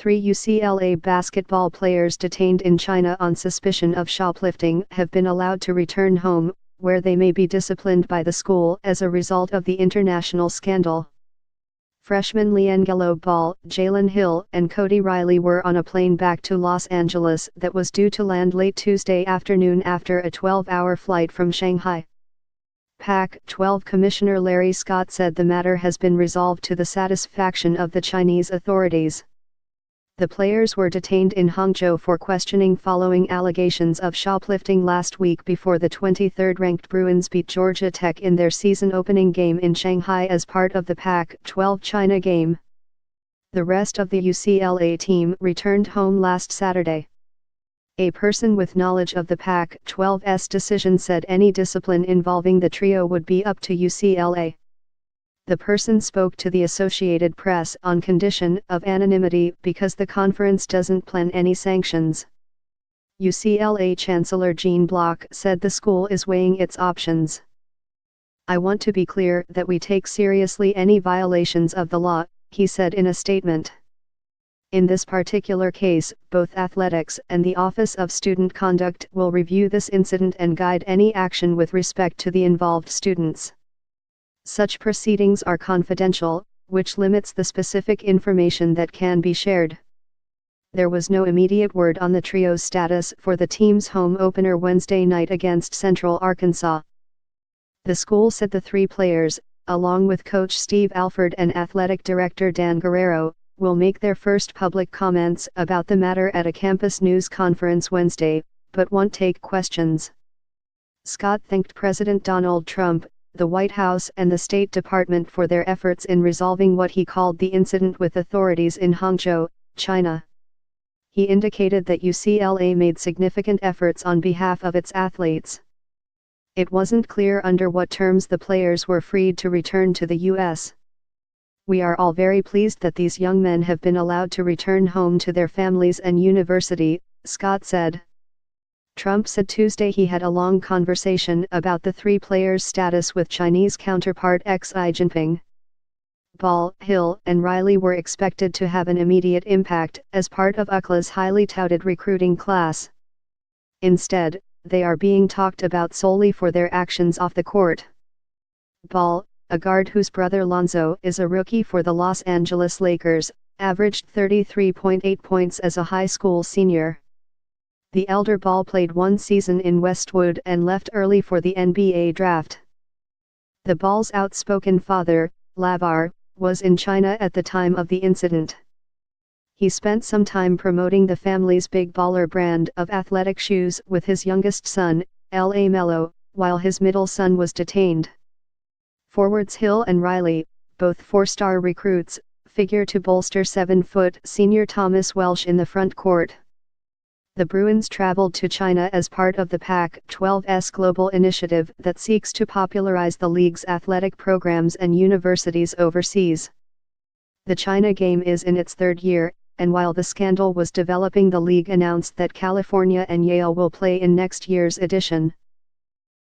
3 UCLA basketball players detained in China on suspicion of shoplifting have been allowed to return home, where they may be disciplined by the school as a result of the international scandal. Freshmen LiAngelo Ball, Jalen Hill, and Cody Riley were on a plane back to Los Angeles that was due to land late Tuesday afternoon after a 12-hour flight from Shanghai. Pac-12 Commissioner Larry Scott said the matter has been resolved to the satisfaction of the Chinese authorities. The players were detained in Hangzhou for questioning following allegations of shoplifting last week before the 23rd-ranked Bruins beat Georgia Tech in their season-opening game in Shanghai as part of the Pac-12 China game. The rest of the UCLA team returned home last Saturday. A person with knowledge of the Pac-12's decision said any discipline involving the trio would be up to UCLA. The person spoke to the Associated Press on condition of anonymity because the conference doesn't plan any sanctions. UCLA Chancellor Gene Block said the school is weighing its options. "I want to be clear that we take seriously any violations of the law," he said in a statement. In this particular case, both athletics and the Office of Student Conduct will review this incident and guide any action with respect to the involved students. Such proceedings are confidential, which limits the specific information that can be shared. There was no immediate word on the trio's status for the team's home opener Wednesday night against Central Arkansas. The school said the three players, along with coach Steve Alford and athletic director Dan Guerrero, will make their first public comments about the matter at a campus news conference Wednesday, but won't take questions. Scott thanked President Donald Trump, the White House and the State Department for their efforts in resolving what he called the incident with authorities in Hangzhou, China. He indicated that UCLA made significant efforts on behalf of its athletes. It wasn't clear under what terms the players were freed to return to the U.S. "We are all very pleased that these young men have been allowed to return home to their families and university," Scott said. Trump said Tuesday he had a long conversation about the three players' status with Chinese counterpart Xi Jinping. Ball, Hill, and Riley were expected to have an immediate impact as part of UCLA's highly touted recruiting class. Instead, they are being talked about solely for their actions off the court. Ball, a guard whose brother Lonzo is a rookie for the Los Angeles Lakers, averaged 33.8 points as a high school senior. The elder Ball played one season in Westwood and left early for the NBA draft. The Ball's outspoken father, Lavar, was in China at the time of the incident. He spent some time promoting the family's Big Baller brand of athletic shoes with his youngest son, L.A. Melo, while his middle son was detained. Forwards Hill and Riley, both four-star recruits, figure to bolster 7-foot senior Thomas Welsh in the front court. The Bruins traveled to China as part of the Pac-12's global initiative that seeks to popularize the league's athletic programs and universities overseas. The China game is in its third year, and while the scandal was developing, the league announced that California and Yale will play in next year's edition.